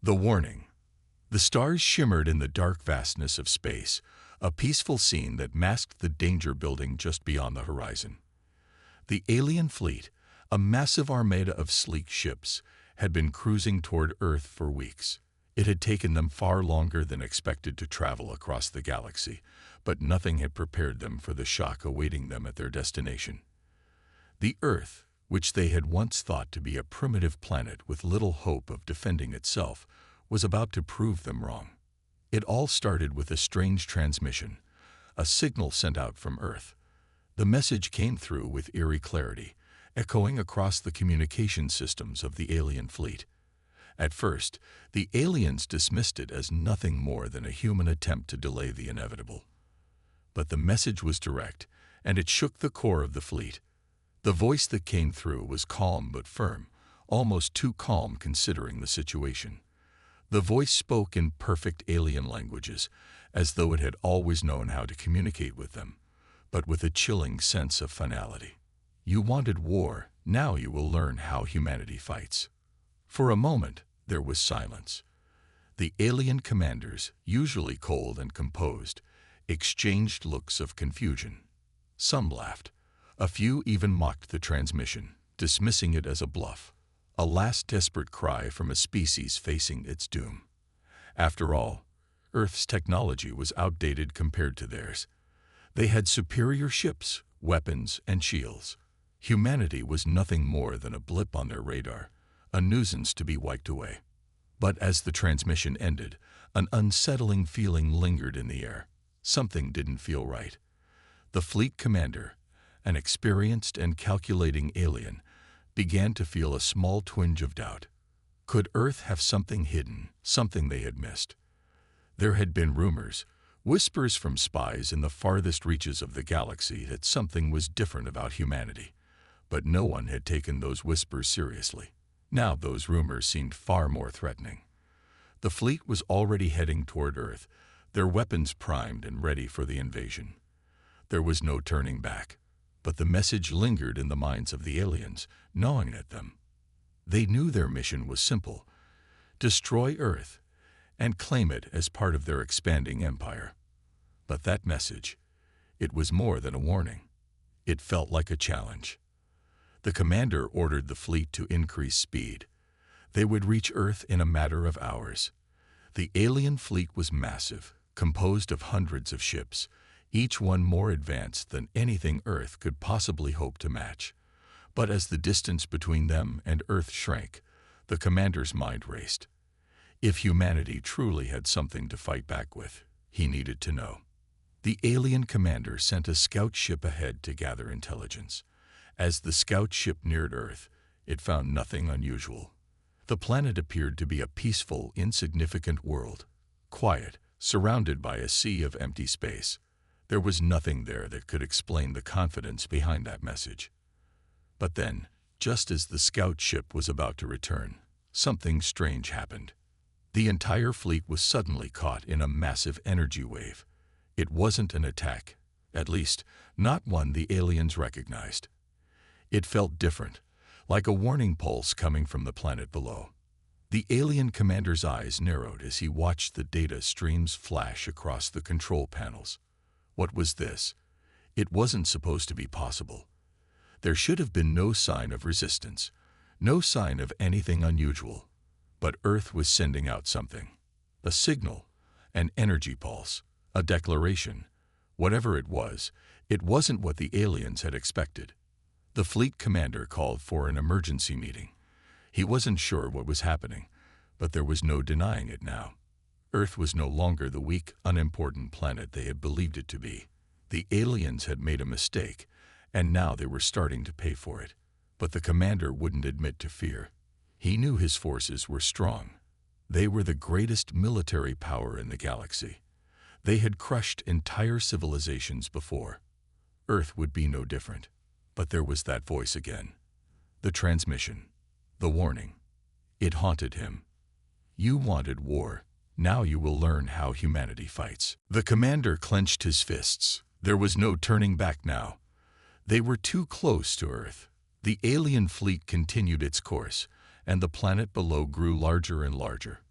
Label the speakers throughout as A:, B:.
A: The warning. The stars shimmered in the dark vastness of space, a peaceful scene that masked the danger building just beyond the horizon. The alien fleet, a massive armada of sleek ships, had been cruising toward Earth for weeks. It had taken them far longer than expected to travel across the galaxy, but nothing had prepared them for the shock awaiting them at their destination. The Earth, which they had once thought to be a primitive planet with little hope of defending itself, was about to prove them wrong. It all started with a strange transmission, a signal sent out from Earth. The message came through with eerie clarity, echoing across the communication systems of the alien fleet. At first, the aliens dismissed it as nothing more than a human attempt to delay the inevitable. But the message was direct, and it shook the core of the fleet. The voice that came through was calm but firm, almost too calm considering the situation. The voice spoke in perfect alien languages, as though it had always known how to communicate with them, but with a chilling sense of finality. You wanted war, now you will learn how humanity fights. For a moment, there was silence. The alien commanders, usually cold and composed, exchanged looks of confusion. Some laughed. A few even mocked the transmission, dismissing it as a bluff, a last desperate cry from a species facing its doom. After all, Earth's technology was outdated compared to theirs. They had superior ships, weapons, and shields. Humanity was nothing more than a blip on their radar, a nuisance to be wiped away. But as the transmission ended, an unsettling feeling lingered in the air. Something didn't feel right. The fleet commander, an experienced and calculating alien, began to feel a small twinge of doubt. Could Earth have something hidden, something they had missed? There had been rumors, whispers from spies in the farthest reaches of the galaxy that something was different about humanity, but no one had taken those whispers seriously. Now those rumors seemed far more threatening. The fleet was already heading toward Earth, their weapons primed and ready for the invasion. There was no turning back, but the message lingered in the minds of the aliens, gnawing at them. They knew their mission was simple: destroy Earth and claim it as part of their expanding empire. But that message, it was more than a warning. It felt like a challenge. The commander ordered the fleet to increase speed. They would reach Earth in a matter of hours. The alien fleet was massive, composed of hundreds of ships, each one more advanced than anything Earth could possibly hope to match. But as the distance between them and Earth shrank, the commander's mind raced. If humanity truly had something to fight back with, he needed to know. The alien commander sent a scout ship ahead to gather intelligence. As the scout ship neared Earth, it found nothing unusual. The planet appeared to be a peaceful, insignificant world, quiet, surrounded by a sea of empty space. There was nothing there that could explain the confidence behind that message. But then, just as the scout ship was about to return, something strange happened. The entire fleet was suddenly caught in a massive energy wave. It wasn't an attack, at least, not one the aliens recognized. It felt different, like a warning pulse coming from the planet below. The alien commander's eyes narrowed as he watched the data streams flash across the control panels. What was this? It wasn't supposed to be possible. There should have been no sign of resistance, no sign of anything unusual. But Earth was sending out something. A signal, an energy pulse, a declaration. Whatever it wasn't what the aliens had expected. The fleet commander called for an emergency meeting. He wasn't sure what was happening, but there was no denying it now. Earth was no longer the weak, unimportant planet they had believed it to be. The aliens had made a mistake, and now they were starting to pay for it. But the commander wouldn't admit to fear. He knew his forces were strong. They were the greatest military power in the galaxy. They had crushed entire civilizations before. Earth would be no different. But there was that voice again. The transmission. The warning. It haunted him. You wanted war. Now you will learn how humanity fights. The commander clenched his fists. There was no turning back now. They were too close to Earth. The alien fleet continued its course, and the planet below grew larger and larger.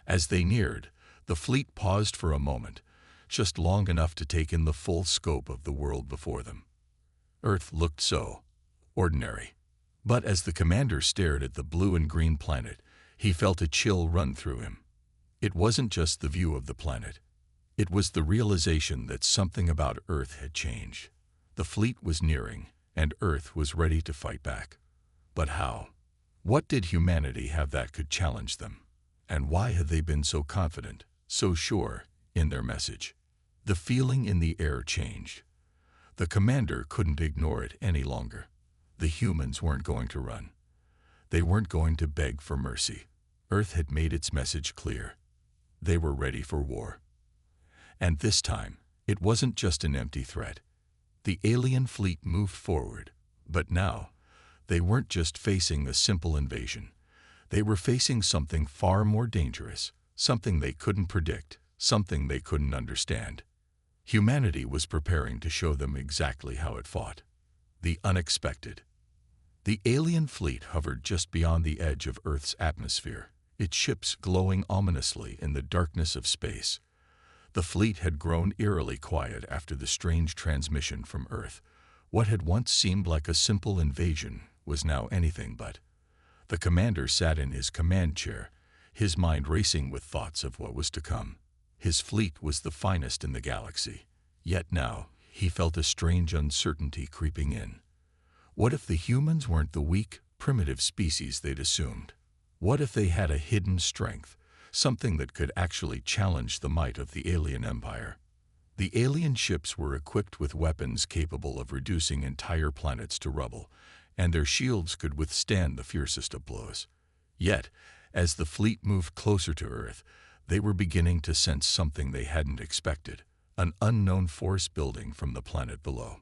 A: As they neared, the fleet paused for a moment, just long enough to take in the full scope of the world before them. Earth looked so ordinary. But as the commander stared at the blue and green planet, he felt a chill run through him. It wasn't just the view of the planet. It was the realization that something about Earth had changed. The fleet was nearing, and Earth was ready to fight back. But how? What did humanity have that could challenge them? And why had they been so confident, so sure, in their message? The feeling in the air changed. The commander couldn't ignore it any longer. The humans weren't going to run. They weren't going to beg for mercy. Earth had made its message clear. They were ready for war. And this time, it wasn't just an empty threat. The alien fleet moved forward, but now, they weren't just facing a simple invasion. They were facing something far more dangerous, something they couldn't predict, something they couldn't understand. Humanity was preparing to show them exactly how it fought. The unexpected. The alien fleet hovered just beyond the edge of Earth's atmosphere, its ships glowing ominously in the darkness of space. The fleet had grown eerily quiet after the strange transmission from Earth. What had once seemed like a simple invasion was now anything but. The commander sat in his command chair, his mind racing with thoughts of what was to come. His fleet was the finest in the galaxy, yet now he felt a strange uncertainty creeping in. What if the humans weren't the weak, primitive species they'd assumed? What if they had a hidden strength, something that could actually challenge the might of the alien empire? The alien ships were equipped with weapons capable of reducing entire planets to rubble, and their shields could withstand the fiercest of blows. Yet, as the fleet moved closer to Earth, they were beginning to sense something they hadn't expected, an unknown force building from the planet below.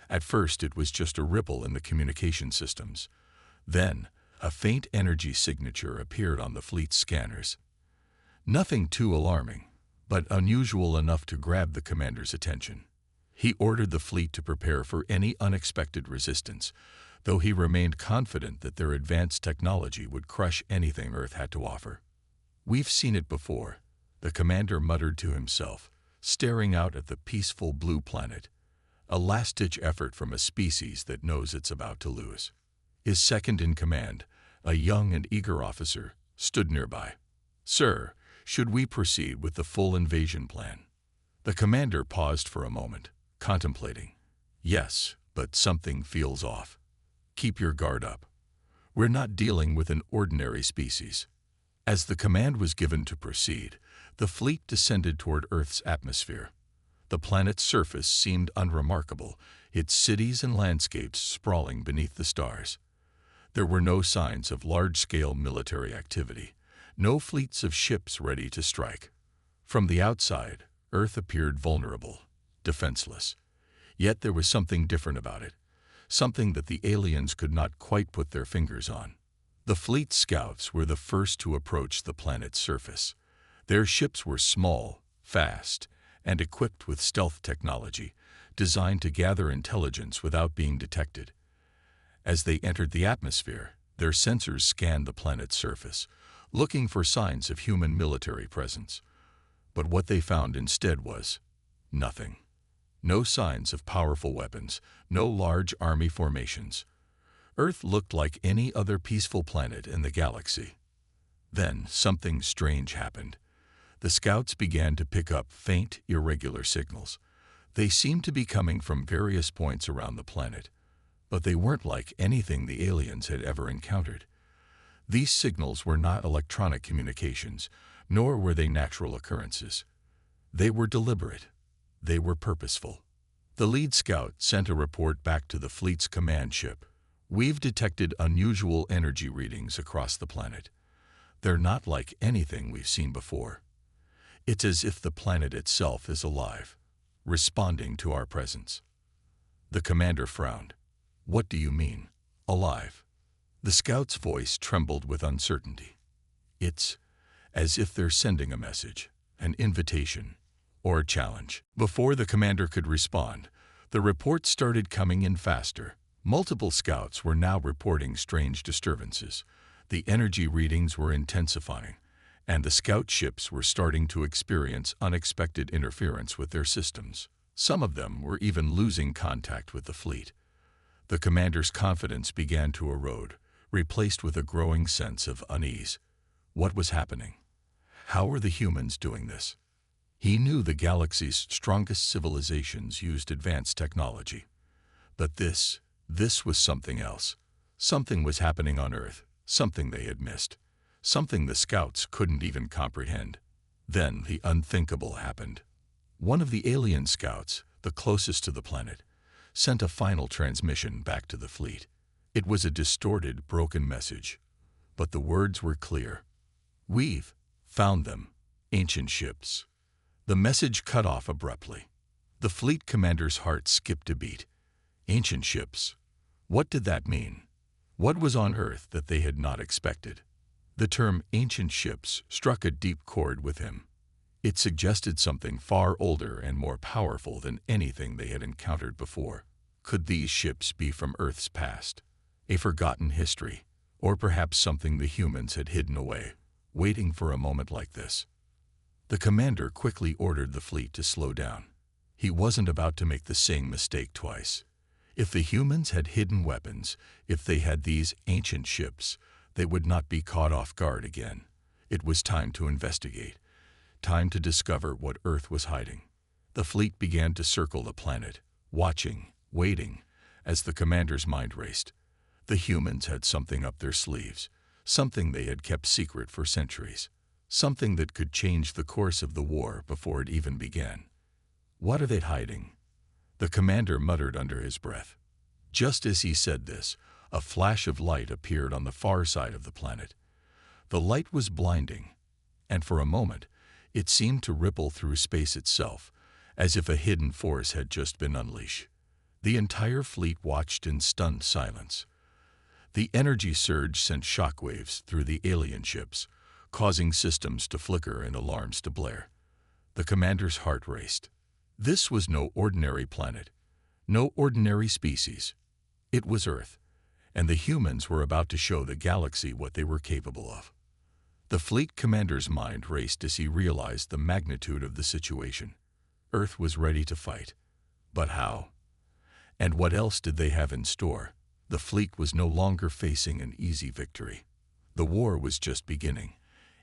A: At first, it was just a ripple in the communication systems. Then, a faint energy signature appeared on the fleet's scanners. Nothing too alarming, but unusual enough to grab the commander's attention. He ordered the fleet to prepare for any unexpected resistance, though he remained confident that their advanced technology would crush anything Earth had to offer. "We've seen it before," the commander muttered to himself, staring out at the peaceful blue planet. A last-ditch effort from a species that knows it's about to lose. His second-in-command, a young and eager officer, stood nearby. "Sir, should we proceed with the full invasion plan?" The commander paused for a moment, contemplating. "Yes, but something feels off. Keep your guard up. We're not dealing with an ordinary species." As the command was given to proceed, the fleet descended toward Earth's atmosphere. The planet's surface seemed unremarkable, its cities and landscapes sprawling beneath the stars. There were no signs of large-scale military activity, no fleets of ships ready to strike. From the outside, Earth appeared vulnerable, defenseless. Yet there was something different about it, something that the aliens could not quite put their fingers on. The fleet scouts were the first to approach the planet's surface. Their ships were small, fast, and equipped with stealth technology, designed to gather intelligence without being detected. As they entered the atmosphere, their sensors scanned the planet's surface, looking for signs of human military presence. But what they found instead was nothing. No signs of powerful weapons, no large army formations. Earth looked like any other peaceful planet in the galaxy. Then something strange happened. The scouts began to pick up faint, irregular signals. They seemed to be coming from various points around the planet, but they weren't like anything the aliens had ever encountered. These signals were not electronic communications, nor were they natural occurrences. They were deliberate. They were purposeful. The lead scout sent a report back to the fleet's command ship. "We've detected unusual energy readings across the planet. They're not like anything we've seen before. It's as if the planet itself is alive, responding to our presence." The commander frowned. "What do you mean, alive?" The scout's voice trembled with uncertainty. "It's as if they're sending a message, an invitation, or a challenge." Before the commander could respond, the reports started coming in faster. Multiple scouts were now reporting strange disturbances. The energy readings were intensifying, and the scout ships were starting to experience unexpected interference with their systems. Some of them were even losing contact with the fleet. The commander's confidence began to erode, replaced with a growing sense of unease. What was happening? How were the humans doing this? He knew the galaxy's strongest civilizations used advanced technology. But this was something else. Something was happening on Earth, something they had missed, something the scouts couldn't even comprehend. Then the unthinkable happened. One of the alien scouts, the closest to the planet, sent a final transmission back to the fleet. It was a distorted, broken message, but the words were clear. "We've found them, ancient ships." The message cut off abruptly. The fleet commander's heart skipped a beat. Ancient ships. What did that mean? What was on Earth that they had not expected? The term ancient ships struck a deep chord with him. It suggested something far older and more powerful than anything they had encountered before. Could these ships be from Earth's past? A forgotten history, or perhaps something the humans had hidden away, waiting for a moment like this? The commander quickly ordered the fleet to slow down. He wasn't about to make the same mistake twice. If the humans had hidden weapons, if they had these ancient ships, they would not be caught off guard again. It was time to investigate, time to discover what Earth was hiding. The fleet began to circle the planet, watching, waiting, as the commander's mind raced. The humans had something up their sleeves, something they had kept secret for centuries, something that could change the course of the war before it even began. What are they hiding? The commander muttered under his breath. Just as he said this, a flash of light appeared on the far side of the planet. The light was blinding, and for a moment, it seemed to ripple through space itself, as if a hidden force had just been unleashed. The entire fleet watched in stunned silence. The energy surge sent shockwaves through the alien ships, causing systems to flicker and alarms to blare. The commander's heart raced. This was no ordinary planet, no ordinary species. It was Earth, and the humans were about to show the galaxy what they were capable of. The fleet commander's mind raced as he realized the magnitude of the situation. Earth was ready to fight. But how? And what else did they have in store? The fleet was no longer facing an easy victory. The war was just beginning,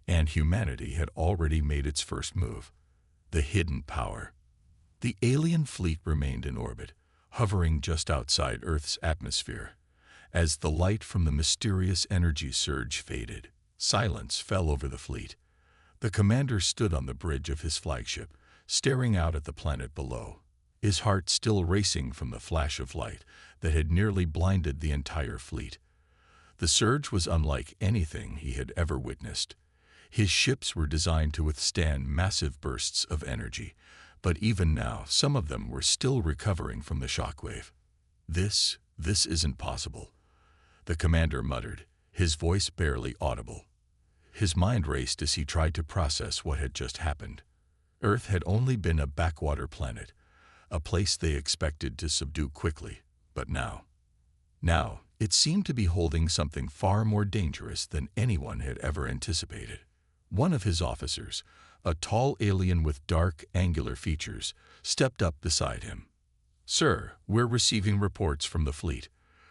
A: and humanity had already made its first move. The hidden power. The alien fleet remained in orbit, hovering just outside Earth's atmosphere. As the light from the mysterious energy surge faded, silence fell over the fleet. The commander stood on the bridge of his flagship, staring out at the planet below, his heart still racing from the flash of light that had nearly blinded the entire fleet. The surge was unlike anything he had ever witnessed. His ships were designed to withstand massive bursts of energy, but even now, some of them were still recovering from the shockwave. This isn't possible," the commander muttered, his voice barely audible. His mind raced as he tried to process what had just happened. Earth had only been a backwater planet, a place they expected to subdue quickly, but now it seemed to be holding something far more dangerous than anyone had ever anticipated. One of his officers, a tall alien with dark, angular features, stepped up beside him. "Sir, we're receiving reports from the fleet.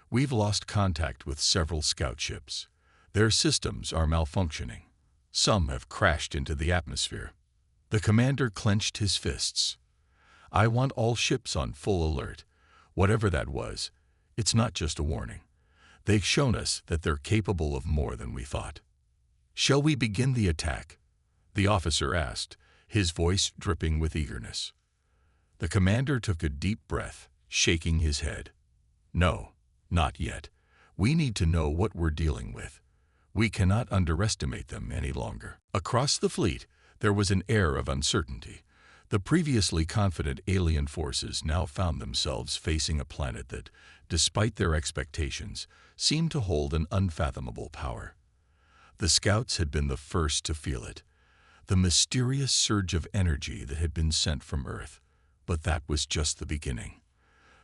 A: We've lost contact with several scout ships. Their systems are malfunctioning. Some have crashed into the atmosphere." The commander clenched his fists. "I want all ships on full alert. Whatever that was, it's not just a warning. They've shown us that they're capable of more than we thought." "Shall we begin the attack?" the officer asked, his voice dripping with eagerness. The commander took a deep breath, shaking his head. "No, not yet. We need to know what we're dealing with. We cannot underestimate them any longer." Across the fleet, there was an air of uncertainty. The previously confident alien forces now found themselves facing a planet that, despite their expectations, seemed to hold an unfathomable power. The scouts had been the first to feel it, the mysterious surge of energy that had been sent from Earth. But that was just the beginning.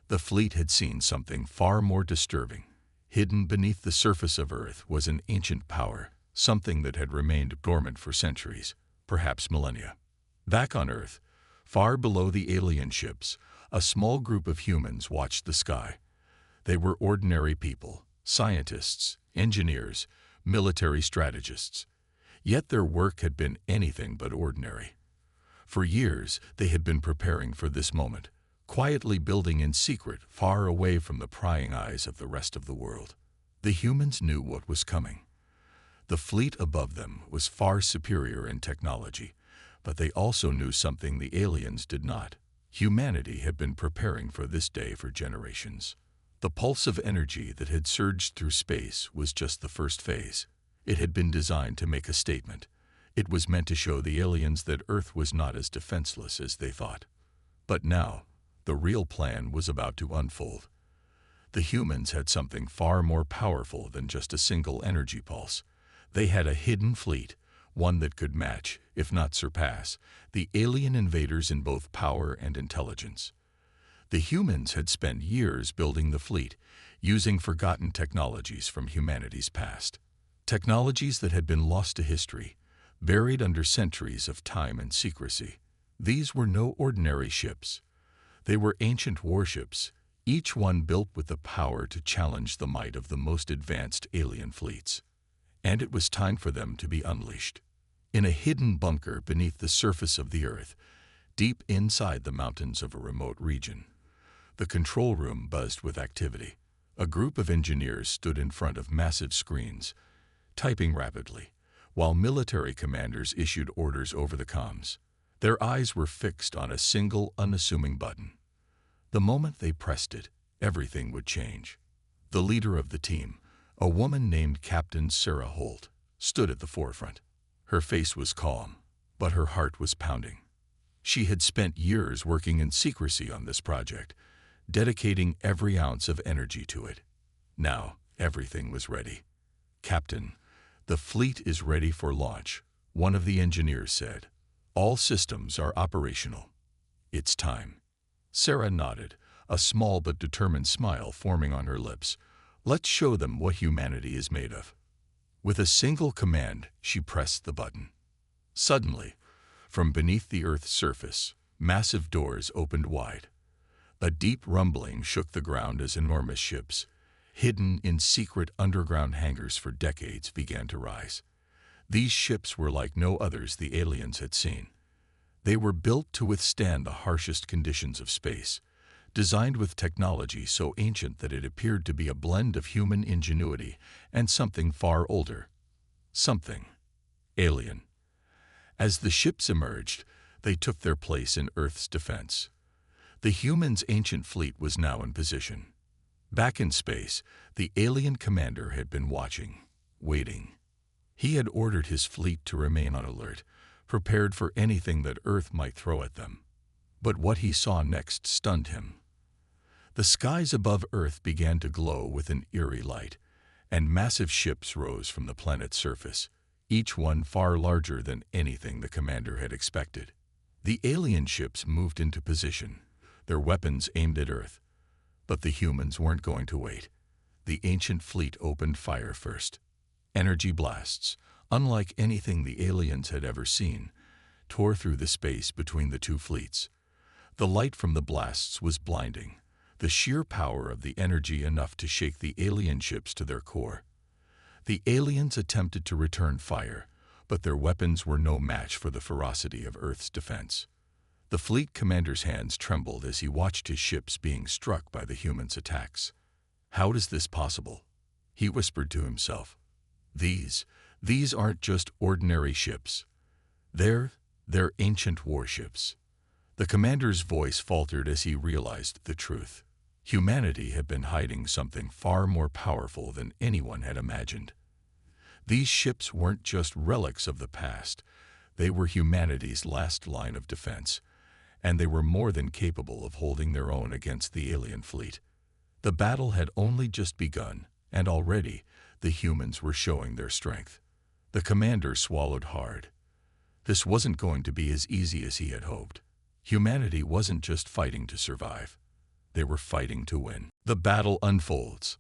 A: The fleet had seen something far more disturbing. Hidden beneath the surface of Earth was an ancient power, something that had remained dormant for centuries, perhaps millennia. Back on Earth, far below the alien ships, a small group of humans watched the sky. They were ordinary people, scientists, engineers, military strategists. Yet their work had been anything but ordinary. For years, they had been preparing for this moment, quietly building in secret, far away from the prying eyes of the rest of the world. The humans knew what was coming. The fleet above them was far superior in technology, but they also knew something the aliens did not. Humanity had been preparing for this day for generations. The pulse of energy that had surged through space was just the first phase. It had been designed to make a statement. It was meant to show the aliens that Earth was not as defenseless as they thought. But now, the real plan was about to unfold. The humans had something far more powerful than just a single energy pulse. They had a hidden fleet, one that could match, if not surpass, the alien invaders in both power and intelligence. The humans had spent years building the fleet, using forgotten technologies from humanity's past. Technologies that had been lost to history, buried under centuries of time and secrecy. These were no ordinary ships. They were ancient warships, each one built with the power to challenge the might of the most advanced alien fleets. And it was time for them to be unleashed. In a hidden bunker beneath the surface of the Earth, deep inside the mountains of a remote region, the control room buzzed with activity. A group of engineers stood in front of massive screens, typing rapidly, while military commanders issued orders over the comms. Their eyes were fixed on a single, unassuming button. The moment they pressed it, everything would change. The leader of the team, a woman named Captain Sarah Holt, stood at the forefront. Her face was calm, but her heart was pounding. She had spent years working in secrecy on this project, dedicating every ounce of energy to it. Now, everything was ready. "Captain, the fleet is ready for launch," one of the engineers said. "All systems are operational. It's time." Sarah nodded, a small but determined smile forming on her lips. "Let's show them what humanity is made of." With a single command, she pressed the button. Suddenly, from beneath the Earth's surface, massive doors opened wide. A deep rumbling shook the ground as enormous ships, hidden in secret underground hangars for decades, began to rise. These ships were like no others the aliens had seen. They were built to withstand the harshest conditions of space, designed with technology so ancient that it appeared to be a blend of human ingenuity and something far older. Something alien. As the ships emerged, they took their place in Earth's defense. The humans' ancient fleet was now in position. Back in space, the alien commander had been watching, waiting. He had ordered his fleet to remain on alert, prepared for anything that Earth might throw at them. But what he saw next stunned him. The skies above Earth began to glow with an eerie light, and massive ships rose from the planet's surface, each one far larger than anything the commander had expected. The alien ships moved into position, their weapons aimed at Earth. But the humans weren't going to wait. The ancient fleet opened fire first. Energy blasts, unlike anything the aliens had ever seen, tore through the space between the two fleets. The light from the blasts was blinding, the sheer power of the energy enough to shake the alien ships to their core. The aliens attempted to return fire, but their weapons were no match for the ferocity of Earth's defense. The fleet commander's hands trembled as he watched his ships being struck by the humans' attacks. "How is this possible?" he whispered to himself. These aren't just ordinary ships. They're ancient warships." The commander's voice faltered as he realized the truth. Humanity had been hiding something far more powerful than anyone had imagined. These ships weren't just relics of the past. They were humanity's last line of defense, and they were more than capable of holding their own against the alien fleet. The battle had only just begun, and already the humans were showing their strength. The commander swallowed hard. This wasn't going to be as easy as he had hoped. Humanity wasn't just fighting to survive. They were fighting to win. The battle unfolds.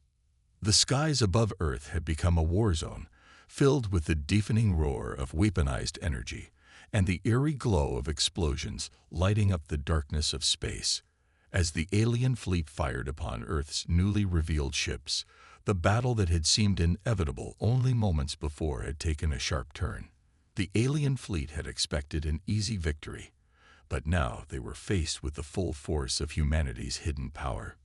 A: The skies above Earth had become a war zone, filled with the deafening roar of weaponized energy and the eerie glow of explosions lighting up the darkness of space. As the alien fleet fired upon Earth's newly revealed ships, the battle that had seemed inevitable only moments before had taken a sharp turn. The alien fleet had expected an easy victory, but now they were faced with the full force of humanity's hidden power.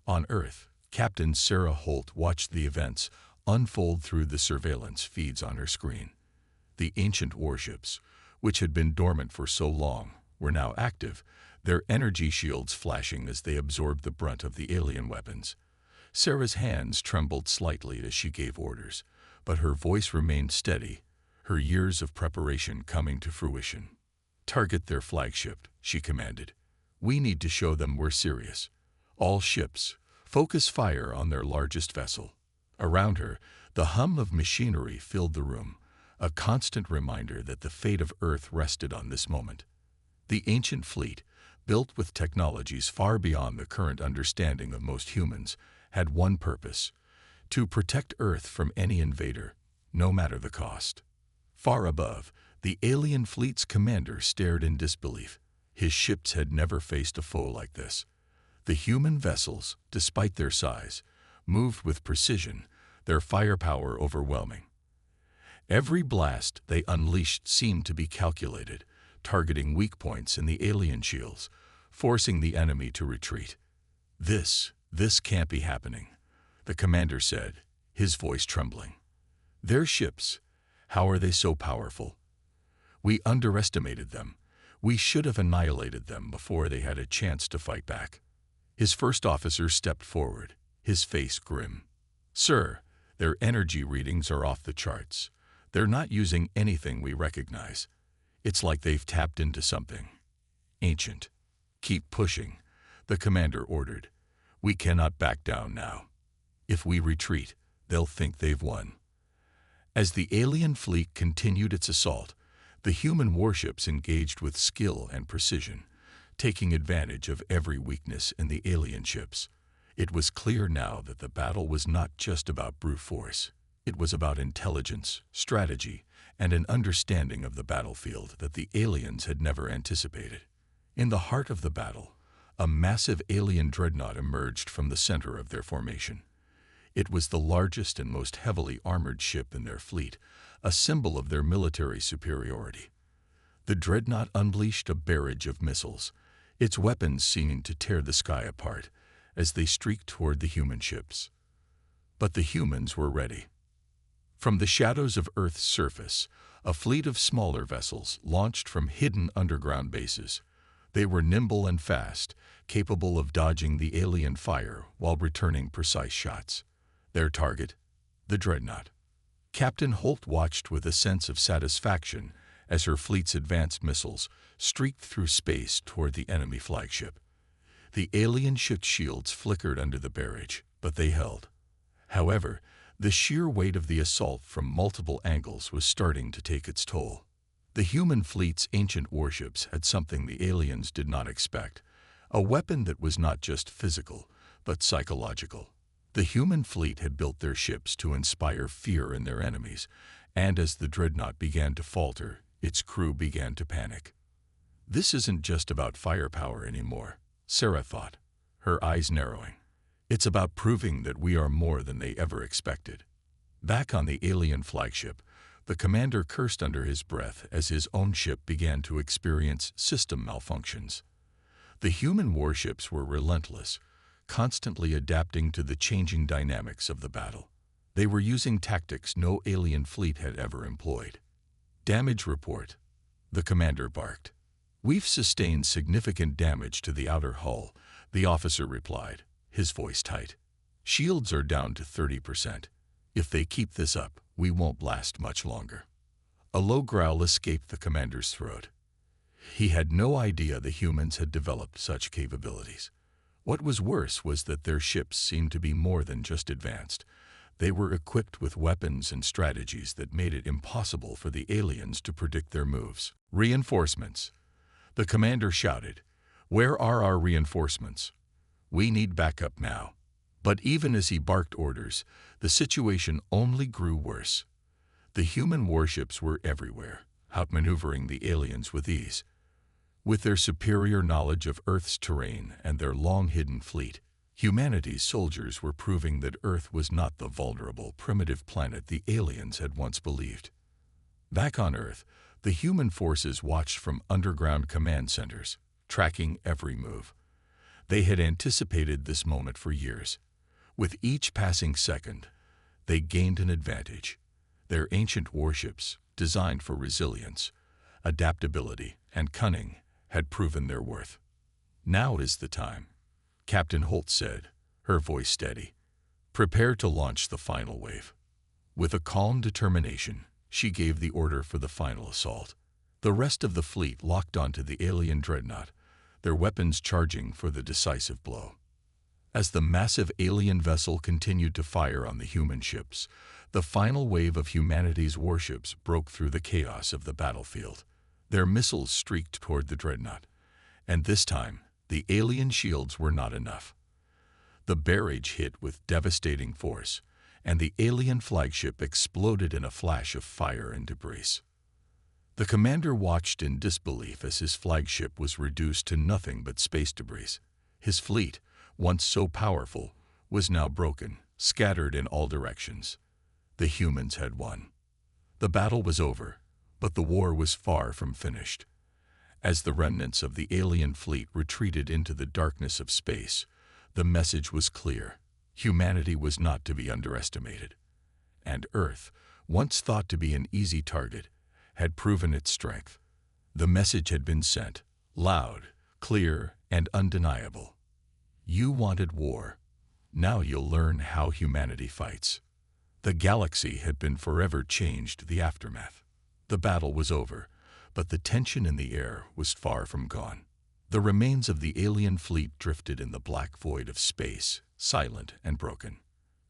A: On Earth, Captain Sarah Holt watched the events unfold through the surveillance feeds on her screen. The ancient warships, which had been dormant for so long, were now active, their energy shields flashing as they absorbed the brunt of the alien weapons. Sarah's hands trembled slightly as she gave orders, but her voice remained steady, her years of preparation coming to fruition. "Target their flagship," she commanded. "We need to show them we're serious. All ships, focus fire on their largest vessel." Around her, the hum of machinery filled the room, a constant reminder that the fate of Earth rested on this moment. The ancient fleet, built with technologies far beyond the current understanding of most humans, had one purpose: to protect Earth from any invader, no matter the cost. Far above, the alien fleet's commander stared in disbelief. His ships had never faced a foe like this. The human vessels, despite their size, moved with precision, their firepower overwhelming. Every blast they unleashed seemed to be calculated, targeting weak points in the alien shields, forcing the enemy to retreat. This can't be happening," the commander said, his voice trembling. "Their ships, how are they so powerful? We underestimated them. We should have annihilated them before they had a chance to fight back." His first officer stepped forward, his face grim. "Sir, their energy readings are off the charts. They're not using anything we recognize. It's like they've tapped into something ancient." "Keep pushing," the commander ordered. "We cannot back down now. If we retreat, they'll think they've won." As the alien fleet continued its assault, the human warships engaged with skill and precision, taking advantage of every weakness in the alien ships. It was clear now that the battle was not just about brute force. It was about intelligence, strategy, and an understanding of the battlefield that the aliens had never anticipated. In the heart of the battle, a massive alien dreadnought emerged from the center of their formation. It was the largest and most heavily armored ship in their fleet, a symbol of their military superiority. The dreadnought unleashed a barrage of missiles, its weapons seeming to tear the sky apart as they streaked toward the human ships. But the humans were ready. From the shadows of Earth's surface, a fleet of smaller vessels launched from hidden underground bases. They were nimble and fast, capable of dodging the alien fire while returning precise shots. Their target, the dreadnought. Captain Holt watched with a sense of satisfaction as her fleet's advanced missiles streaked through space toward the enemy flagship. The alien ship's shields flickered under the barrage, but they held. However, the sheer weight of the assault from multiple angles was starting to take its toll. The human fleet's ancient warships had something the aliens did not expect, a weapon that was not just physical, but psychological. The human fleet had built their ships to inspire fear in their enemies, and as the dreadnought began to falter, its crew began to panic. "This isn't just about firepower anymore," Sarah thought, her eyes narrowing. "It's about proving that we are more than they ever expected." Back on the alien flagship, the commander cursed under his breath as his own ship began to experience system malfunctions. The human warships were relentless, constantly adapting to the changing dynamics of the battle. They were using tactics no alien fleet had ever employed. "Damage report," the commander barked. "We've sustained significant damage to the outer hull," the officer replied, his voice tight. "Shields are down to 30%. If they keep this up, we won't last much longer." A low growl escaped the commander's throat. He had no idea the humans had developed such capabilities. What was worse was that their ships seemed to be more than just advanced. They were equipped with weapons and strategies that made it impossible for the aliens to predict their moves. "Reinforcements," the commander shouted. "Where are our reinforcements? We need backup now." But even as he barked orders, the situation only grew worse. The human warships were everywhere, outmaneuvering the aliens with ease. With their superior knowledge of Earth's terrain and their long-hidden fleet, humanity's soldiers were proving that Earth was not the vulnerable, primitive planet the aliens had once believed. Back on Earth, the human forces watched from underground command centers, tracking every move. They had anticipated this moment for years. With each passing second, they gained an advantage. Their ancient warships, designed for resilience, adaptability, and cunning, had proven their worth. "Now is the time," Captain Holt said, her voice steady. "Prepare to launch the final wave." With a calm determination, she gave the order for the final assault. The rest of the fleet locked onto the alien dreadnought, their weapons charging for the decisive blow. As the massive alien vessel continued to fire on the human ships, the final wave of humanity's warships broke through the chaos of the battlefield. Their missiles streaked toward the dreadnought, and this time, the alien shields were not enough. The barrage hit with devastating force, and the alien flagship exploded in a flash of fire and debris. The commander watched in disbelief as his flagship was reduced to nothing but space debris. His fleet, once so powerful, was now broken, scattered in all directions. The humans had won. The battle was over, but the war was far from finished. As the remnants of the alien fleet retreated into the darkness of space, the message was clear. Humanity was not to be underestimated. And Earth, once thought to be an easy target, had proven its strength. The message had been sent, loud, clear, and undeniable. You wanted war. Now you'll learn how humanity fights. The galaxy had been forever changed, the aftermath. The battle was over, but the tension in the air was far from gone. The remains of the alien fleet drifted in the black void of space, silent and broken.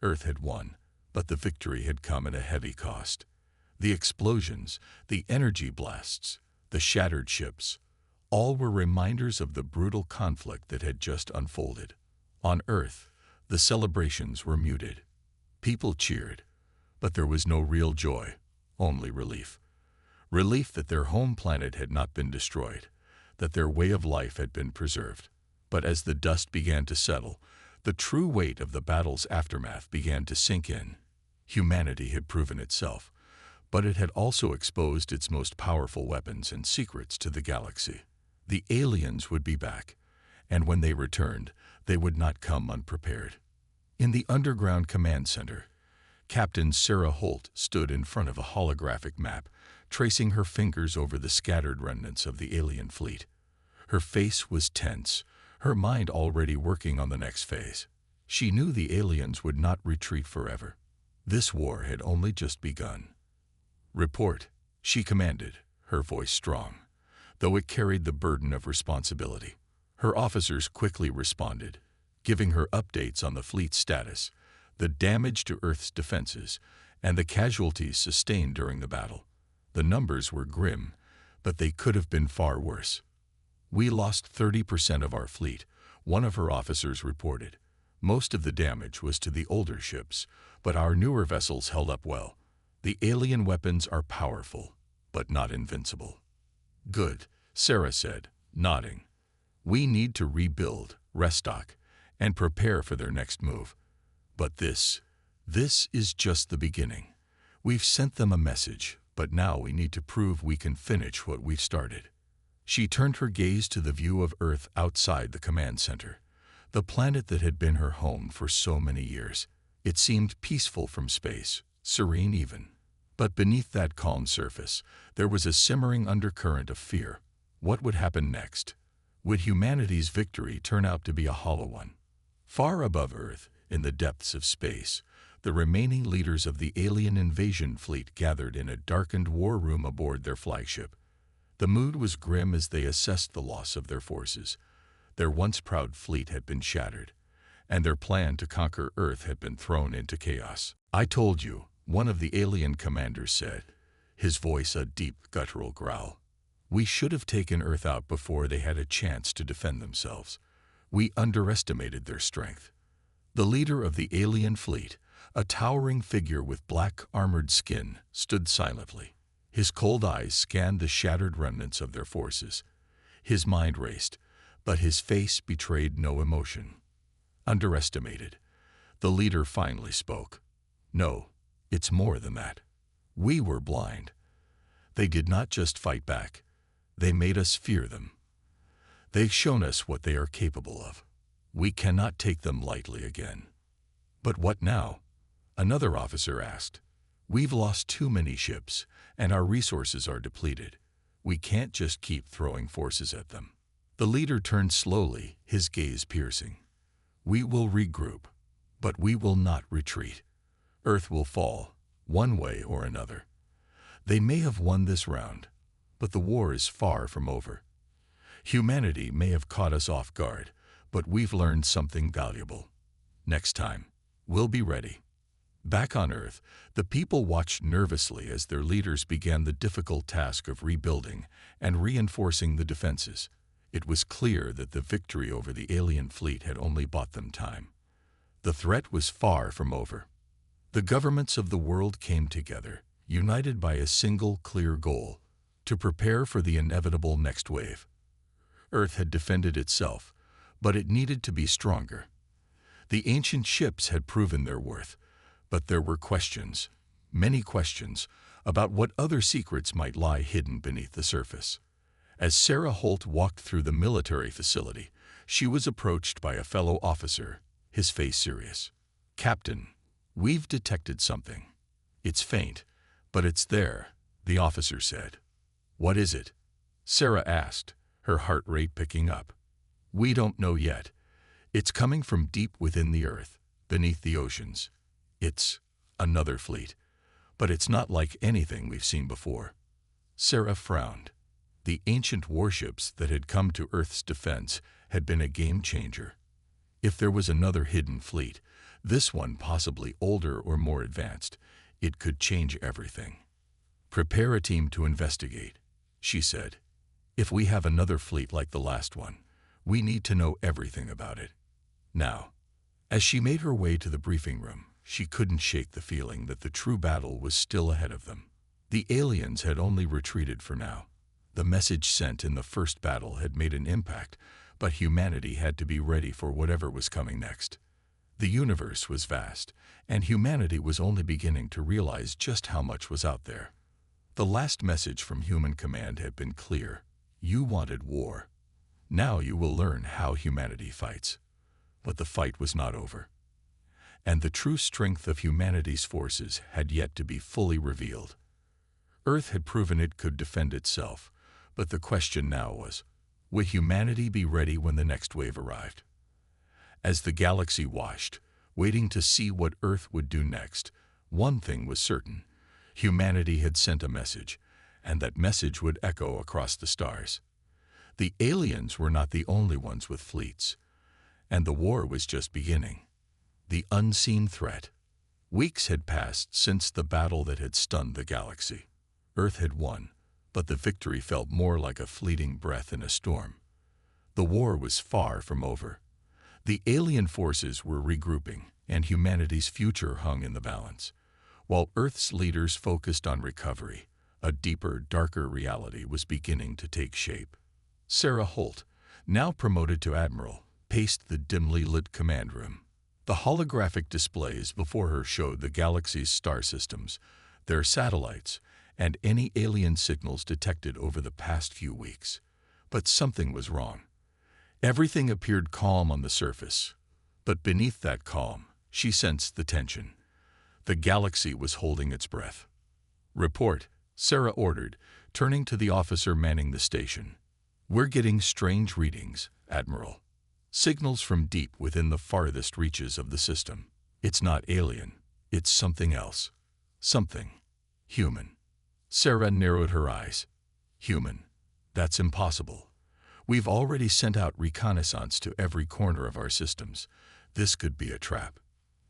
A: Earth had won, but the victory had come at a heavy cost. The explosions, the energy blasts, the shattered ships, all were reminders of the brutal conflict that had just unfolded. On Earth, the celebrations were muted. People cheered, but there was no real joy, only relief. Relief that their home planet had not been destroyed, that their way of life had been preserved. But as the dust began to settle, the true weight of the battle's aftermath began to sink in. Humanity had proven itself, but it had also exposed its most powerful weapons and secrets to the galaxy. The aliens would be back, and when they returned, they would not come unprepared. In the underground command center, Captain Sarah Holt stood in front of a holographic map, tracing her fingers over the scattered remnants of the alien fleet. Her face was tense, her mind already working on the next phase. She knew the aliens would not retreat forever. This war had only just begun. "Report," she commanded, her voice strong, though it carried the burden of responsibility. Her officers quickly responded, giving her updates on the fleet's status, the damage to Earth's defenses, and the casualties sustained during the battle. The numbers were grim, but they could have been far worse. "We lost 30% of our fleet," one of her officers reported. "Most of the damage was to the older ships, but our newer vessels held up well. The alien weapons are powerful, but not invincible." "Good," Sarah said, nodding. "We need to rebuild, restock, and prepare for their next move. But this is just the beginning. We've sent them a message, but now we need to prove we can finish what we've started." She turned her gaze to the view of Earth outside the command center, the planet that had been her home for so many years. It seemed peaceful from space, serene even. But beneath that calm surface, there was a simmering undercurrent of fear. What would happen next? Would humanity's victory turn out to be a hollow one? Far above Earth, in the depths of space, the remaining leaders of the alien invasion fleet gathered in a darkened war room aboard their flagship. The mood was grim as they assessed the loss of their forces. Their once proud fleet had been shattered, and their plan to conquer Earth had been thrown into chaos. "I told you," one of the alien commanders said, his voice a deep, guttural growl. "We should have taken Earth out before they had a chance to defend themselves. We underestimated their strength." The leader of the alien fleet, A towering figure with black, armored skin stood silently. His cold eyes scanned the shattered remnants of their forces. His mind raced, but his face betrayed no emotion. Underestimated, the leader finally spoke. "No, it's more than that. We were blind. They did not just fight back. They made us fear them. They've shown us what they are capable of. We cannot take them lightly again." "But what now?" another officer asked. "We've lost too many ships, and our resources are depleted. We can't just keep throwing forces at them." The leader turned slowly, his gaze piercing. "We will regroup, but we will not retreat. Earth will fall, one way or another. They may have won this round, but the war is far from over. Humanity may have caught us off guard, but we've learned something valuable. Next time, we'll be ready." Back on Earth, the people watched nervously as their leaders began the difficult task of rebuilding and reinforcing the defenses. It was clear that the victory over the alien fleet had only bought them time. The threat was far from over. The governments of the world came together, united by a single clear goal: to prepare for the inevitable next wave. Earth had defended itself, but it needed to be stronger. The ancient ships had proven their worth, but there were questions, many questions, about what other secrets might lie hidden beneath the surface. As Sarah Holt walked through the military facility, she was approached by a fellow officer, his face serious. "Captain, we've detected something. It's faint, but it's there," the officer said. "What is it?" Sarah asked, her heart rate picking up. "We don't know yet. It's coming from deep within the Earth, beneath the oceans. It's another fleet, but it's not like anything we've seen before." Sarah frowned. The ancient warships that had come to Earth's defense had been a game changer. If there was another hidden fleet, this one possibly older or more advanced, it could change everything. "Prepare a team to investigate," she said. "If we have another fleet like the last one, we need to know everything about it." Now, as she made her way to the briefing room, she couldn't shake the feeling that the true battle was still ahead of them. The aliens had only retreated for now. The message sent in the first battle had made an impact, but humanity had to be ready for whatever was coming next. The universe was vast, and humanity was only beginning to realize just how much was out there. The last message from Human Command had been clear: you wanted war. Now you will learn how humanity fights. But the fight was not over. And the true strength of humanity's forces had yet to be fully revealed. Earth had proven it could defend itself, but the question now was, would humanity be ready when the next wave arrived? As the galaxy watched, waiting to see what Earth would do next, one thing was certain: humanity had sent a message, and that message would echo across the stars. The aliens were not the only ones with fleets, and the war was just beginning. The unseen threat. Weeks had passed since the battle that had stunned the galaxy. Earth had won, but the victory felt more like a fleeting breath in a storm. The war was far from over. The alien forces were regrouping, and humanity's future hung in the balance. While Earth's leaders focused on recovery, a deeper, darker reality was beginning to take shape. Sarah Holt, now promoted to admiral, paced the dimly lit command room. The holographic displays before her showed the galaxy's star systems, their satellites, and any alien signals detected over the past few weeks. But something was wrong. Everything appeared calm on the surface, but beneath that calm, she sensed the tension. The galaxy was holding its breath. "Report," Sarah ordered, turning to the officer manning the station. "We're getting strange readings, Admiral. Signals from deep within the farthest reaches of the system. It's not alien. It's something else. Something human." Sarah narrowed her eyes. "Human? That's impossible. We've already sent out reconnaissance to every corner of our systems. This could be a trap."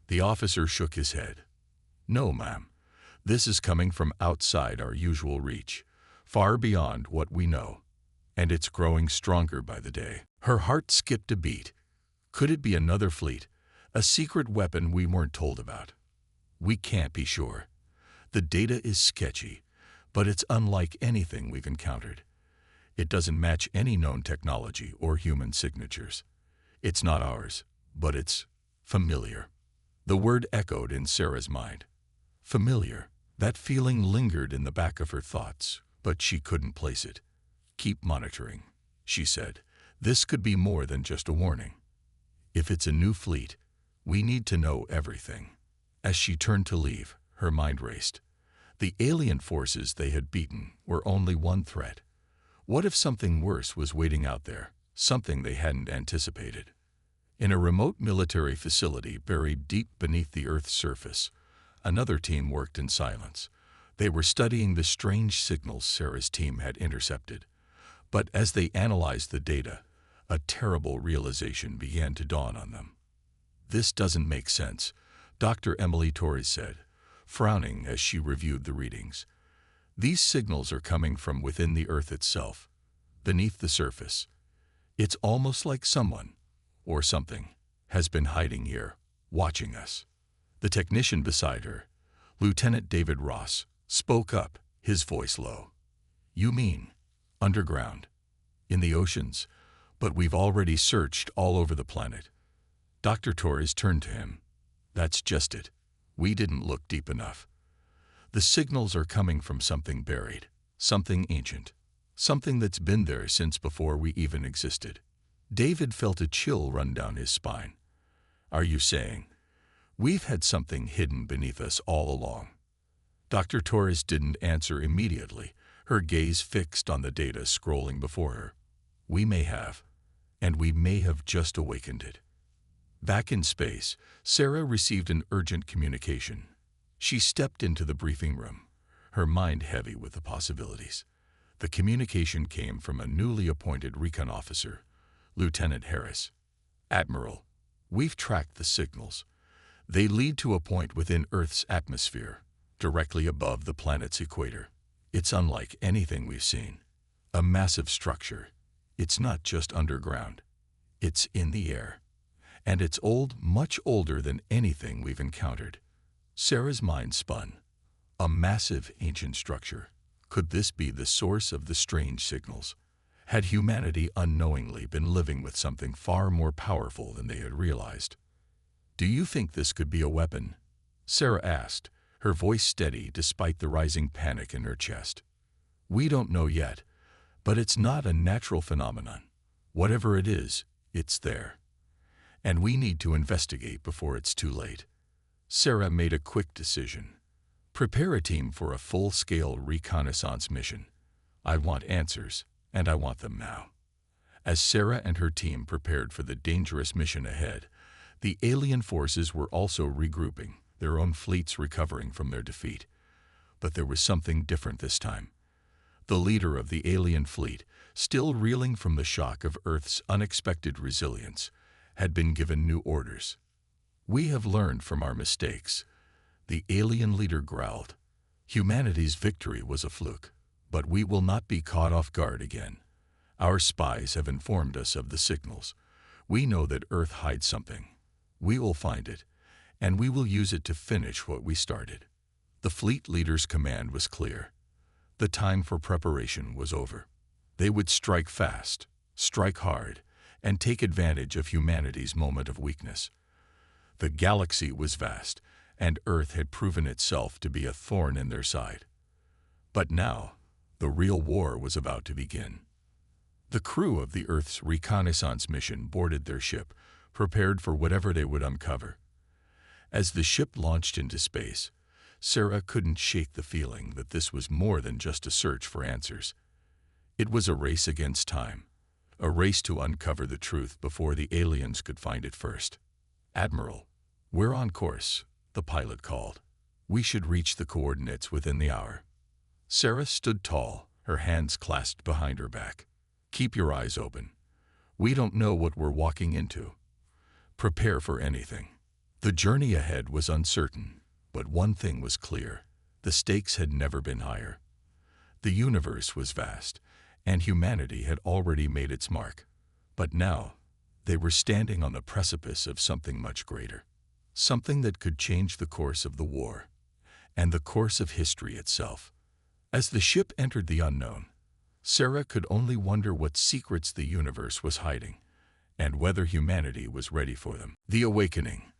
A: The officer shook his head. "No, ma'am. This is coming from outside our usual reach, far beyond what we know. And it's growing stronger by the day." Her heart skipped a beat. Could it be another fleet? A secret weapon we weren't told about? We can't be sure. The data is sketchy, but it's unlike anything we've encountered. It doesn't match any known technology or human signatures. It's not ours, but it's familiar. The word echoed in Sarah's mind. Familiar. That feeling lingered in the back of her thoughts, but she couldn't place it. Keep monitoring, she said. This could be more than just a warning. If it's a new fleet, we need to know everything. As she turned to leave, her mind raced. The alien forces they had beaten were only one threat. What if something worse was waiting out there, something they hadn't anticipated? In a remote military facility buried deep beneath the Earth's surface, another team worked in silence. They were studying the strange signals Sarah's team had intercepted. But as they analyzed the data, a terrible realization began to dawn on them. This doesn't make sense, Dr. Emily Torres said, frowning as she reviewed the readings. These signals are coming from within the Earth itself, beneath the surface. It's almost like someone, or something, has been hiding here, watching us. The technician beside her, Lieutenant David Ross, spoke up, his voice low. You mean, underground, in the oceans, but we've already searched all over the planet. Dr. Torres turned to him. That's just it. We didn't look deep enough. The signals are coming from something buried, something ancient, something that's been there since before we even existed. David felt a chill run down his spine. Are you saying we've had something hidden beneath us all along? Dr. Torres didn't answer immediately, her gaze fixed on the data scrolling before her. We may have, and we may have just awakened it. Back in space, Sarah received an urgent communication. She stepped into the briefing room, her mind heavy with the possibilities. The communication came from a newly appointed recon officer, Lieutenant Harris. Admiral, we've tracked the signals. They lead to a point within Earth's atmosphere, directly above the planet's equator. It's unlike anything we've seen. A massive structure. It's not just underground. It's in the air. And it's old, much older than anything we've encountered. Sarah's mind spun. A massive ancient structure. Could this be the source of the strange signals? Had humanity unknowingly been living with something far more powerful than they had realized? Do you think this could be a weapon? Sarah asked, her voice steady despite the rising panic in her chest. We don't know yet, but it's not a natural phenomenon. Whatever it is, it's there. And we need to investigate before it's too late. Sarah made a quick decision. Prepare a team for a full-scale reconnaissance mission. I want answers, and I want them now. As Sarah and her team prepared for the dangerous mission ahead, the alien forces were also regrouping, their own fleets recovering from their defeat. But there was something different this time. The leader of the alien fleet, still reeling from the shock of Earth's unexpected resilience, had been given new orders. We have learned from our mistakes, the alien leader growled. Humanity's victory was a fluke, but we will not be caught off guard again. Our spies have informed us of the signals. We know that Earth hides something. We will find it, and we will use it to finish what we started. The fleet leader's command was clear. The time for preparation was over. They would strike fast, strike hard, and take advantage of humanity's moment of weakness. The galaxy was vast, and Earth had proven itself to be a thorn in their side. But now, the real war was about to begin. The crew of the Earth's reconnaissance mission boarded their ship, prepared for whatever they would uncover. As the ship launched into space, Sarah couldn't shake the feeling that this was more than just a search for answers. It was a race against time, a race to uncover the truth before the aliens could find it first. Admiral, we're on course, the pilot called. We should reach the coordinates within the hour. Sarah stood tall, her hands clasped behind her back. Keep your eyes open. We don't know what we're walking into. Prepare for anything. The journey ahead was uncertain, but one thing was clear. The stakes had never been higher. The universe was vast, and humanity had already made its mark. But now, they were standing on the precipice of something much greater. something that could change the course of the war, and the course of history itself. As the ship entered the unknown, Sarah could only wonder what secrets the universe was hiding, and whether humanity was ready for them. The awakening.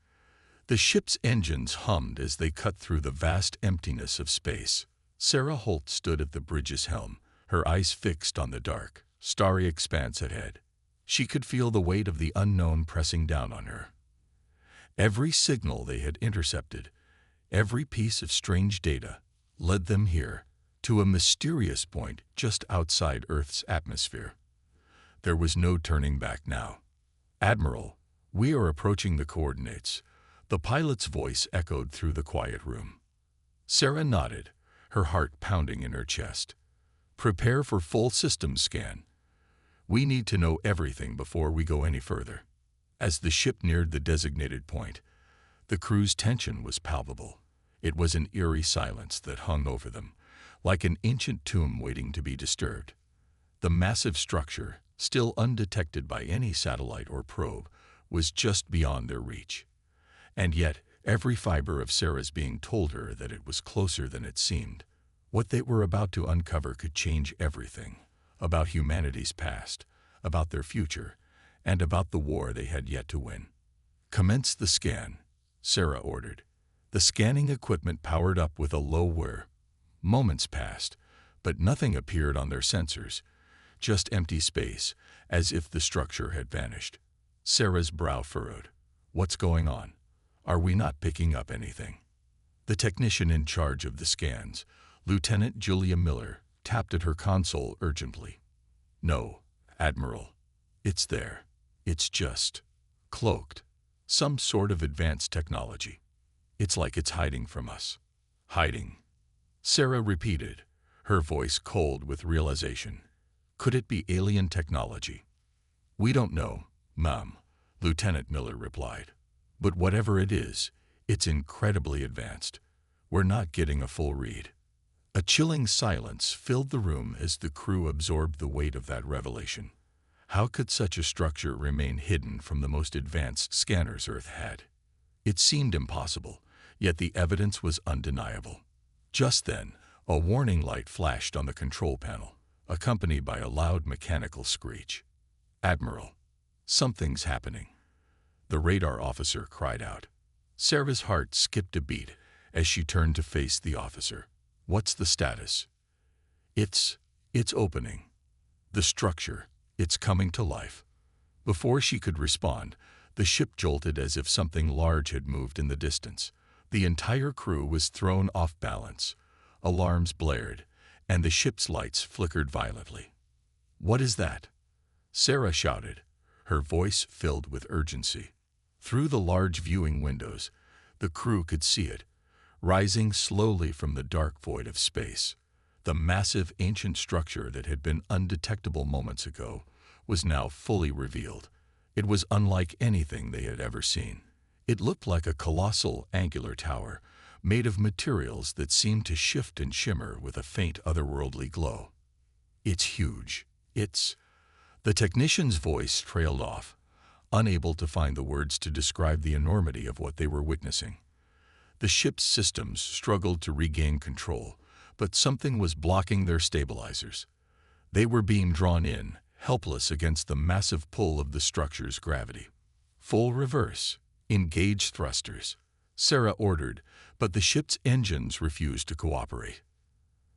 A: The ship's engines hummed as they cut through the vast emptiness of space. Sarah Holt stood at the bridge's helm, her eyes fixed on the dark, starry expanse ahead. She could feel the weight of the unknown pressing down on her. Every signal they had intercepted, every piece of strange data, led them here, to a mysterious point just outside Earth's atmosphere. There was no turning back now. "Admiral, we are approaching the coordinates," the pilot's voice echoed through the quiet room. Sarah nodded, her heart pounding in her chest. "Prepare for full systems scan. We need to know everything before we go any further." As the ship neared the designated point, the crew's tension was palpable. It was an eerie silence that hung over them, like an ancient tomb waiting to be disturbed. The massive structure, still undetected by any satellite or probe, was just beyond their reach. And yet, every fiber of Sarah's being told her that it was closer than it seemed. What they were about to uncover could change everything, about humanity's past, about their future, and about the war they had yet to win. "Commence the scan," Sarah ordered. The scanning equipment powered up with a low whir. Moments passed, but nothing appeared on their sensors, just empty space, as if the structure had vanished. Sarah's brow furrowed. "What's going on? Are we not picking up anything?" The technician in charge of the scans, Lieutenant Julia Miller, tapped at her console urgently. "No, Admiral. It's there. It's just cloaked. Some sort of advanced technology. It's like it's hiding from us." "Hiding?" Sarah repeated, her voice cold with realization. "Could it be alien technology?" "We don't know, ma'am," Lieutenant Miller replied. "But whatever it is, it's incredibly advanced. We're not getting a full read." A chilling silence filled the room as the crew absorbed the weight of that revelation. How could such a structure remain hidden from the most advanced scanners Earth had? It seemed impossible, yet the evidence was undeniable. Just then, a warning light flashed on the control panel, accompanied by a loud mechanical screech. "Admiral, something's happening," the radar officer cried out. Sarah's heart skipped a beat as she turned to face the officer. "What's the status?" It's opening. The structure, it's coming to life." Before she could respond, the ship jolted as if something large had moved in the distance. The entire crew was thrown off balance. Alarms blared, and the ship's lights flickered violently. "What is that?" Sarah shouted, her voice filled with urgency. Through the large viewing windows, the crew could see it, rising slowly from the dark void of space. The massive ancient structure that had been undetectable moments ago was now fully revealed. It was unlike anything they had ever seen. It looked like a colossal angular tower, made of materials that seemed to shift and shimmer with a faint otherworldly glow. "It's huge. The technician's voice trailed off, unable to find the words to describe the enormity of what they were witnessing. The ship's systems struggled to regain control, but something was blocking their stabilizers. They were being drawn in, helpless against the massive pull of the structure's gravity. "Full reverse. Engage thrusters," Sarah ordered, but the ship's engines refused to cooperate.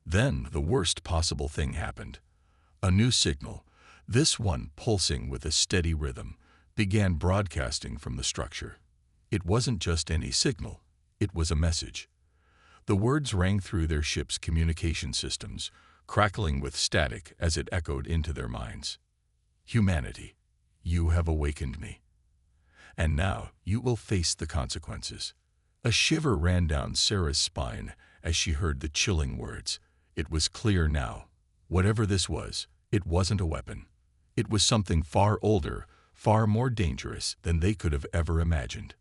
A: Then the worst possible thing happened. A new signal, this one pulsing with a steady rhythm, began broadcasting from the structure. It wasn't just any signal, it was a message. The words rang through their ship's communication systems, crackling with static as it echoed into their minds. "Humanity, you have awakened me. And now you will face the consequences." A shiver ran down Sarah's spine as she heard the chilling words. It was clear now. Whatever this was, it wasn't a weapon. It was something far older, far more dangerous than they could have ever imagined.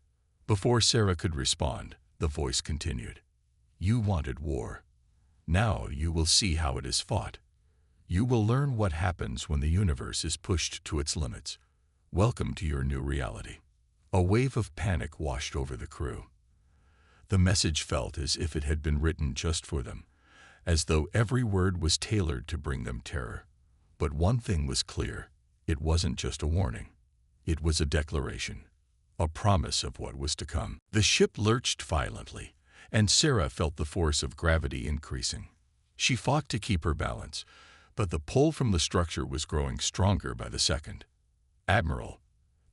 A: Before Sarah could respond, the voice continued. "You wanted war. Now you will see how it is fought. You will learn what happens when the universe is pushed to its limits. Welcome to your new reality." A wave of panic washed over the crew. The message felt as if it had been written just for them, as though every word was tailored to bring them terror. But one thing was clear: it wasn't just a warning. It was a declaration, a promise of what was to come. The ship lurched violently, and Sarah felt the force of gravity increasing. She fought to keep her balance, but the pull from the structure was growing stronger by the second. "Admiral,"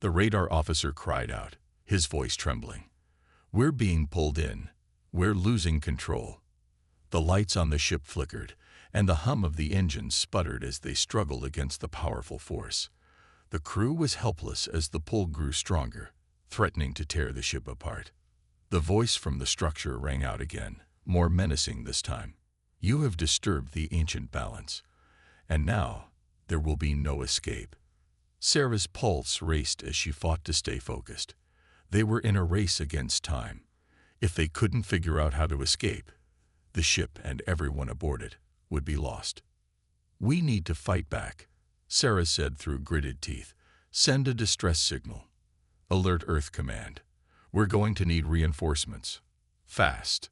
A: the radar officer cried out, his voice trembling. "We're being pulled in. We're losing control." The lights on the ship flickered, and the hum of the engines sputtered as they struggled against the powerful force. The crew was helpless as the pull grew stronger, threatening to tear the ship apart. The voice from the structure rang out again, more menacing this time. "You have disturbed the ancient balance, and now there will be no escape." Sarah's pulse raced as she fought to stay focused. They were in a race against time. If they couldn't figure out how to escape, the ship and everyone aboard it would be lost. "We need to fight back," Sarah said through gritted teeth. "Send a distress signal. Alert Earth Command. We're going to need reinforcements. Fast."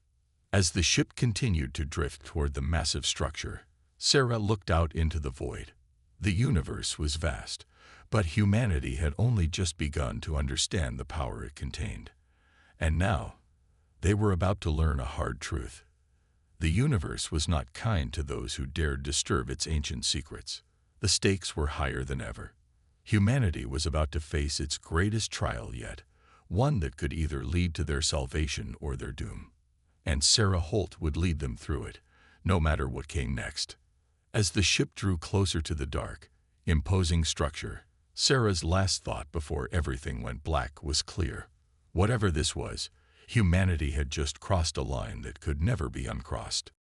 A: As the ship continued to drift toward the massive structure, Sarah looked out into the void. The universe was vast, but humanity had only just begun to understand the power it contained. And now, they were about to learn a hard truth. The universe was not kind to those who dared disturb its ancient secrets. The stakes were higher than ever. Humanity was about to face its greatest trial yet, one that could either lead to their salvation or their doom. And Sarah Holt would lead them through it, no matter what came next. As the ship drew closer to the dark, imposing structure, Sarah's last thought before everything went black was clear. Whatever this was, humanity had just crossed a line that could never be uncrossed.